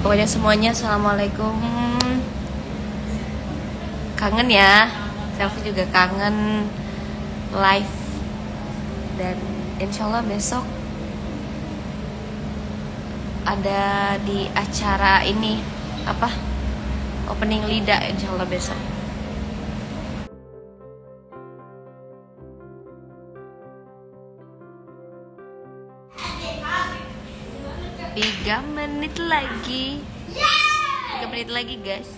Pokoknya semuanya assalamualaikum. Kangen ya, Selfie juga kangen live. Dan insyaallah besok ada di acara ini apa, opening lidah insyaallah besok. Tiga menit lagi, 3 menit lagi guys.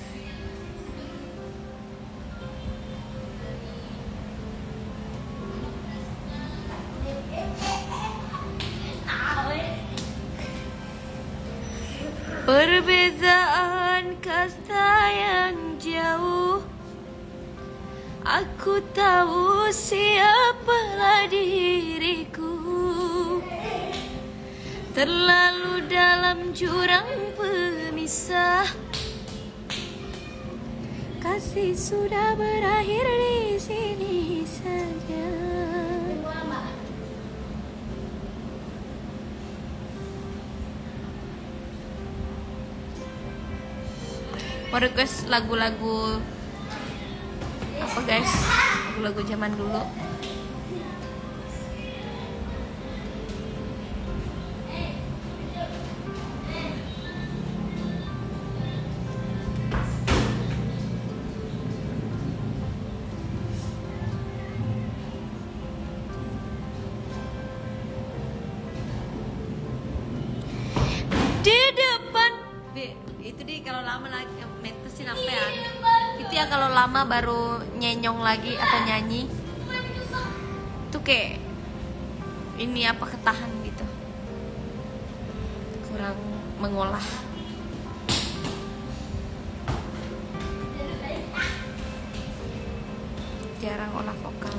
Perbezaan kasta yang jauh, aku tahu siapalah diriku. Terlalu dalam jurang pemisah, kasih sudah berakhir di sini saja. Mau request lagu-lagu apa guys? Lagu-lagu zaman dulu. Di depan itu di kalau lama lagi metesin sampean itu ya, kalau lama baru nyenyong lagi atau nyanyi tuh kayak ini apa, ketahan gitu, kurang mengolah. Jarang olah vokal.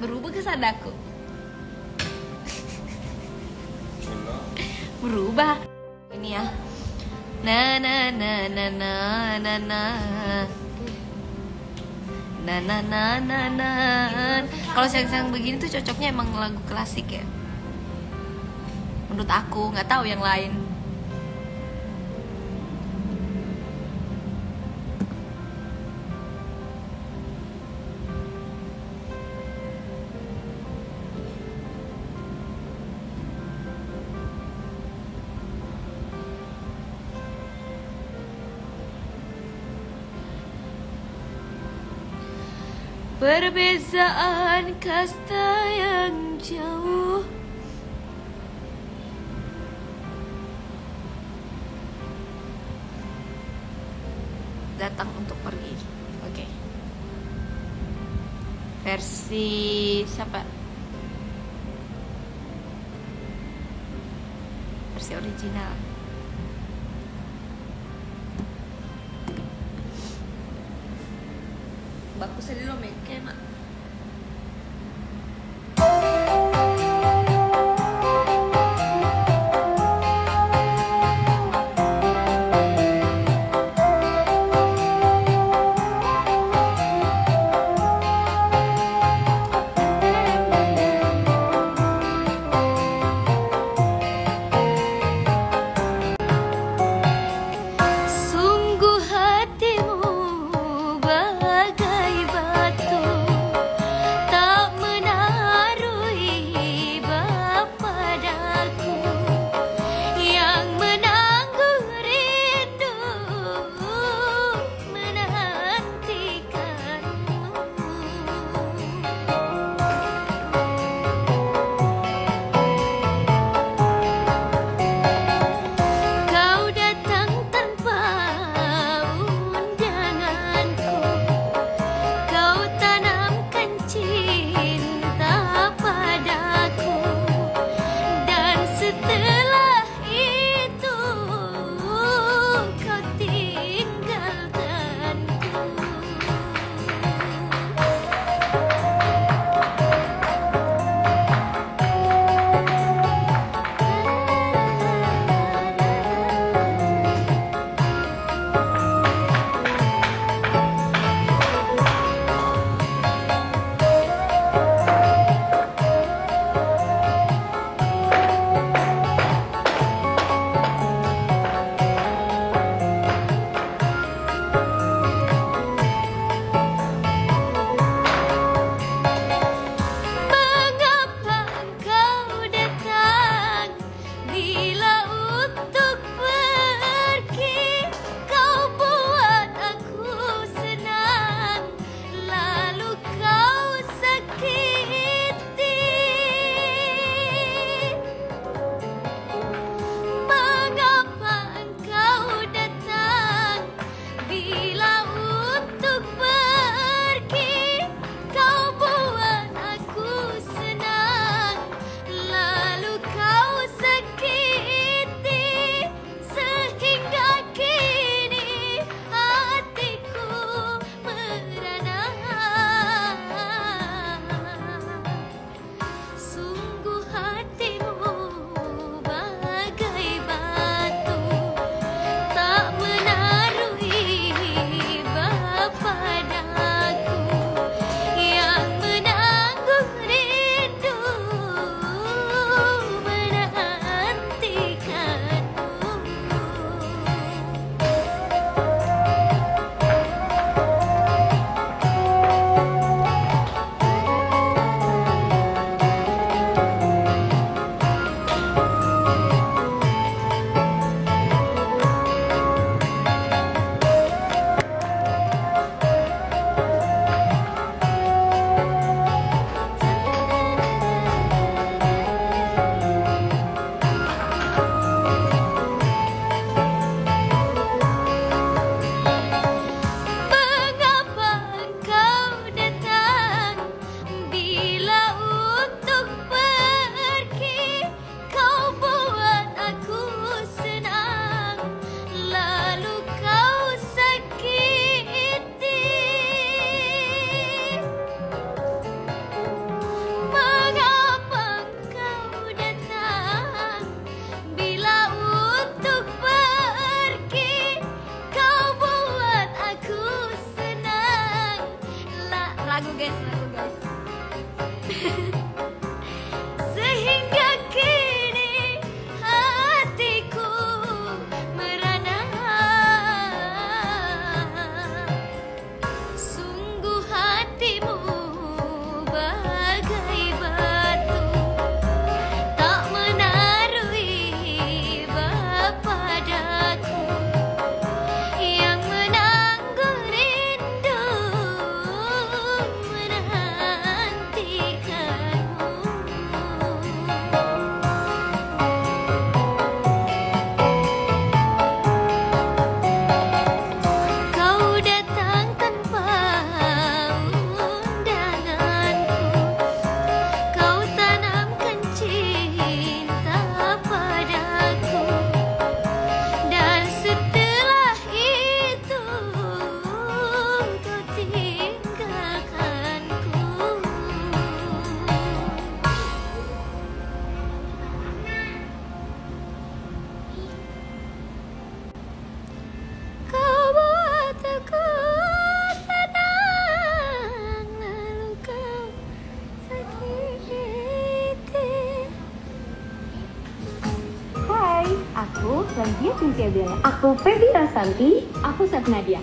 Berubah ke sadaku. Berubah. Ini ya. Na na na na na na na. Na na na na na. Kalau sayang-sayang begini tuh cocoknya emang lagu klasik ya. Menurut aku, nggak tahu yang lain. Perbezaan kasta yang jauh, datang untuk pergi. Oke. Versi siapa? Versi original. Bagus aja lo make mak. Sungguh hatimu bagai batu lagu guys. Sehingga kini hatiku merana, sungguh hatimu bagai batu, tak menaruh iba padaku, yang menanggung rindu menantikanmu. Kau datang tanpa undanganku, kau tanamkan cinta padaku, dan setelah itu kau tinggalkanku. Kau buat aku senang, lalu kau sakiti. Hai, aku Rantia Cynthia Bella. Aku Feby Rasanti. Aku Chef Nadia.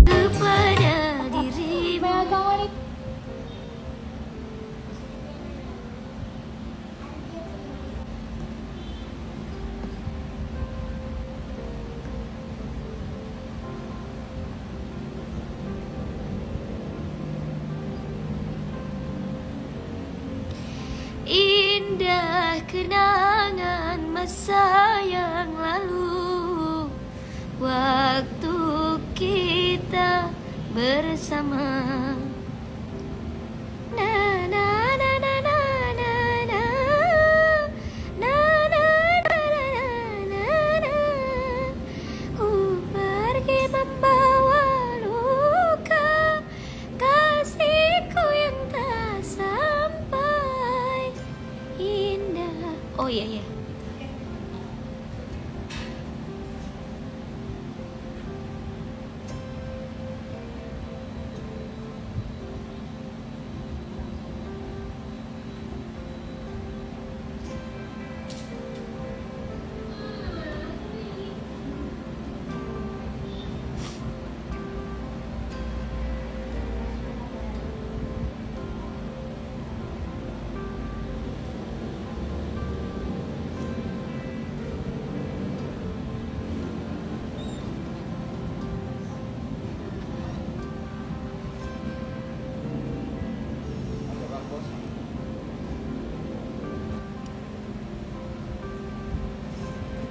Kepada dirimu indah kenangan masa yang lalu, waktu kita bersama. Na na na na na na na. Na na na na na na. Ku pergi membawa luka kasihku yang tak sampai indah. Oh iya.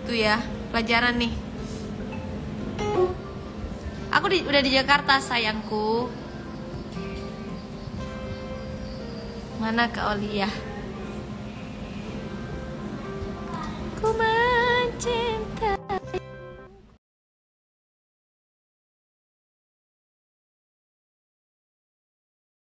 Itu ya, pelajaran nih. Aku udah di Jakarta sayangku. Mana Kak Olia? Ku mencinta